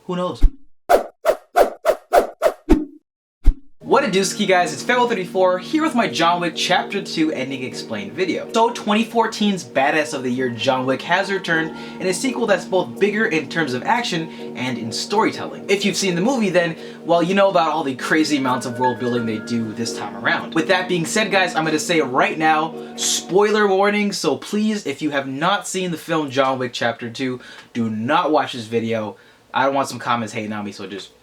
Who knows? What a dooski, guys, it's Fable34 here with my John Wick Chapter 2 Ending Explained video. So 2014's Badass of the Year John Wick has returned in a sequel that's both bigger in terms of action and in storytelling. If you've seen the movie, then, well, you know about all the crazy amounts of world building they do this time around. With that being said, guys, I'm going to say it right now, spoiler warning, so please, if you have not seen the film John Wick Chapter 2, do not watch this video. I don't want some comments hating on me, so just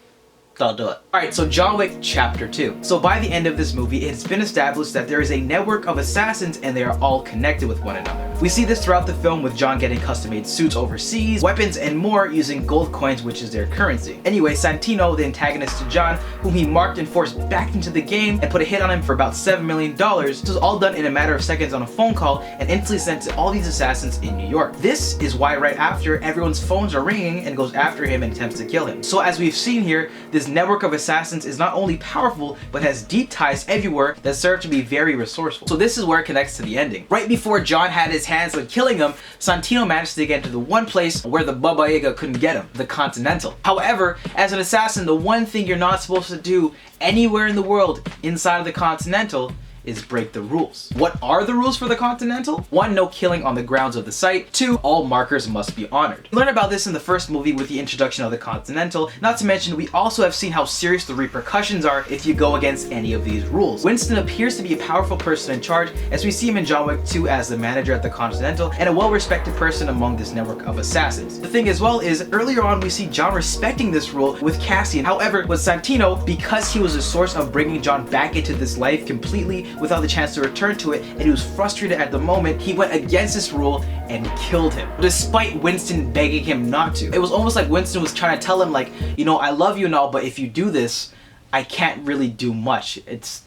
don't do it. Alright, so John Wick Chapter 2. So by the end of this movie, it's been established that there is a network of assassins and they are all connected with one another. We see this throughout the film with John getting custom-made suits overseas, weapons, and more using gold coins, which is their currency. Anyway, Santino, the antagonist to John, whom he marked and forced back into the game and put a hit on him for about $7 million, this was all done in a matter of seconds on a phone call and instantly sent to all these assassins in New York. This is why right after, everyone's phones are ringing and goes after him and attempts to kill him. So as we've seen here, this network of assassins is not only powerful, but has deep ties everywhere that serve to be very resourceful. So this is where it connects to the ending. Right before John had his hands on killing him, Santino managed to get into the one place where the Baba Yaga couldn't get him, the Continental. However, as an assassin, the one thing you're not supposed to do anywhere in the world inside of the Continental is break the rules. What are the rules for the Continental? 1, no killing on the grounds of the site. 2, all markers must be honored. We learn about this in the first movie with the introduction of the Continental, not to mention we also have seen how serious the repercussions are if you go against any of these rules. Winston appears to be a powerful person in charge, as we see him in John Wick 2 as the manager at the Continental and a well-respected person among this network of assassins. The thing as well is, earlier on we see John respecting this rule with Cassian. However, with Santino, because he was a source of bringing John back into this life completely without the chance to return to it, and he was frustrated at the moment, he went against this rule and killed him, despite Winston begging him not to. It was almost like Winston was trying to tell him, like, you know, I love you and all, but if you do this, I can't really do much.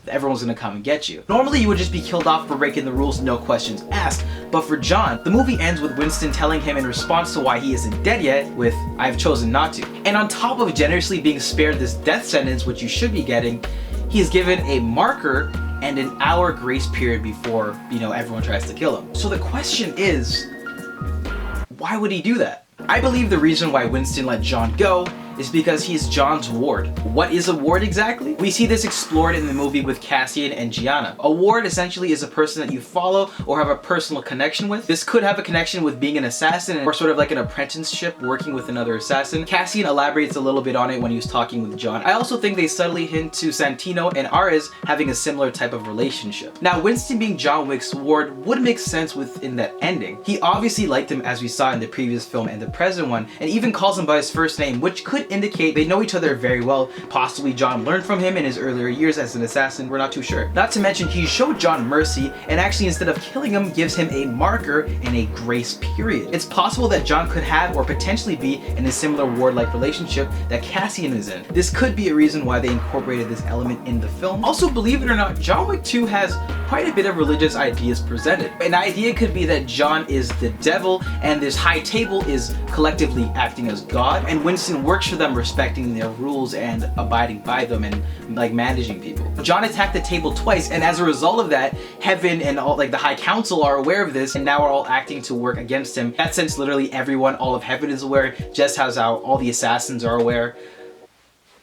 Everyone's gonna come and get you. Normally you would just be killed off for breaking the rules, no questions asked, but for John, the movie ends with Winston telling him in response to why he isn't dead yet with, I've chosen not to. And on top of generously being spared this death sentence, which you should be getting, he is given a marker and an hour grace period before, you know, everyone tries to kill him. So the question is, why would he do that? I believe the reason why Winston let John go is because he's John's ward. What is a ward exactly? We see this explored in the movie with Cassian and Gianna. A ward essentially is a person that you follow or have a personal connection with. This could have a connection with being an assassin or sort of like an apprenticeship working with another assassin. Cassian elaborates a little bit on it when he was talking with John. I also think they subtly hint to Santino and Ares having a similar type of relationship. Now, Winston being John Wick's ward would make sense within that ending. He obviously liked him, as we saw in the previous film and the present one, and even calls him by his first name, which could indicate they know each other very well. Possibly John learned from him in his earlier years as an assassin, we're not too sure. Not to mention he showed John mercy and actually, instead of killing him, gives him a marker and a grace period. It's possible that John could have or potentially be in a similar ward-like relationship that Cassian is in. This could be a reason why they incorporated this element in the film. Also, believe it or not, John Wick 2 has quite a bit of religious ideas presented. An idea could be that John is the devil and this high table is collectively acting as God, and Winston works for them respecting their rules and abiding by them and like managing people. John attacked the table twice, and as a result of that, heaven and all like the high council are aware of this and now are all acting to work against him. In that sense, literally everyone, all of heaven is aware, just as how all the assassins are aware.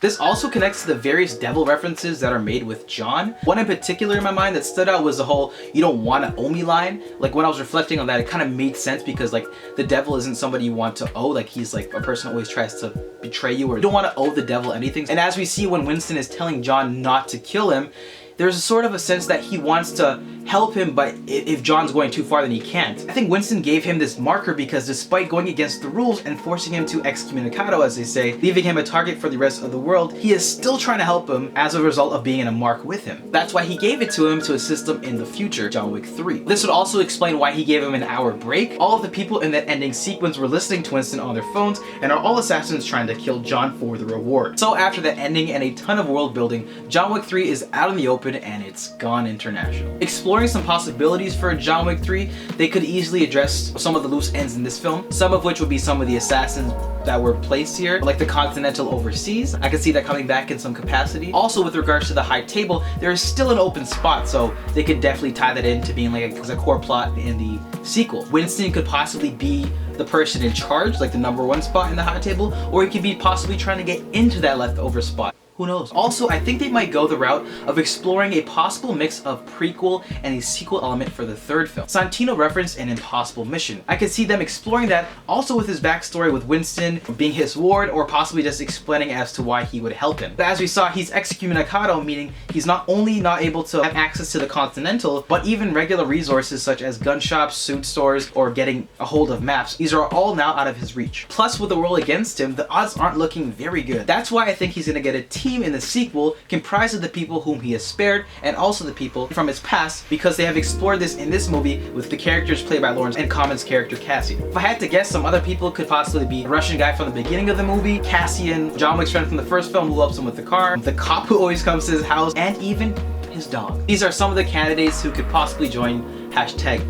This also connects to the various devil references that are made with John. One in particular in my mind that stood out was the whole "you don't want to owe me" line. Like when I was reflecting on that, it kind of made sense because like the devil isn't somebody you want to owe. Like he's like a person who always tries to betray you, or you don't want to owe the devil anything. And as we see when Winston is telling John not to kill him, there's a sort of a sense that he wants to help him, but if John's going too far, then he can't. I think Winston gave him this marker because despite going against the rules and forcing him to excommunicado, as they say, leaving him a target for the rest of the world, he is still trying to help him as a result of being in a mark with him. That's why he gave it to him to assist him in the future, John Wick 3. This would also explain why he gave him an hour break. All of the people in that ending sequence were listening to Winston on their phones and are all assassins trying to kill John for the reward. So after that ending and a ton of world building, John Wick 3 is out in the open and it's gone international. Explore exploring some possibilities for John Wick 3, they could easily address some of the loose ends in this film, some of which would be some of the assassins that were placed here, like the Continental overseas. I could see that coming back in some capacity. Also, with regards to the high table, there is still an open spot, so they could definitely tie that into being like a core plot in the sequel. Winston could possibly be the person in charge, like the #1 spot in the high table, or he could be possibly trying to get into that leftover spot. Who knows? Also, I think they might go the route of exploring a possible mix of prequel and a sequel element for the third film. Santino referenced an impossible mission. I could see them exploring that, also with his backstory with Winston being his ward, or possibly just explaining as to why he would help him. But as we saw, he's excommunicado, meaning he's not only not able to have access to the Continental, but even regular resources such as gun shops, suit stores, or getting a hold of maps. These are all now out of his reach. Plus, with the world against him, the odds aren't looking very good. That's why I think he's gonna get a team in the sequel comprised of the people whom he has spared and also the people from his past, because they have explored this in this movie with the characters played by Lawrence and Common's character Cassian. If I had to guess, some other people could possibly be the Russian guy from the beginning of the movie, Cassian, John Wick's friend from the first film who helps him with the car, the cop who always comes to his house, and even his dog. These are some of the candidates who could possibly join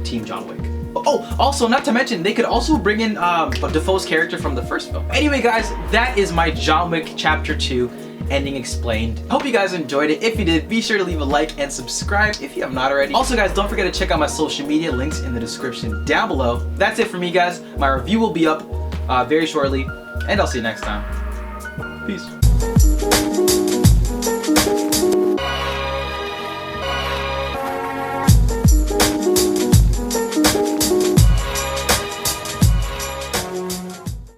#Team John Wick. Oh, also, not to mention, they could also bring in Dafoe's character from the first film. Anyway, guys, that is my John Wick Chapter 2 ending explained. Hope you guys enjoyed it. If you did, be sure to leave a like and subscribe if you have not already. Also, guys, don't forget to check out my social media links in the description down below. That's it for me, guys. My review will be up very shortly, and I'll see you next time. Peace.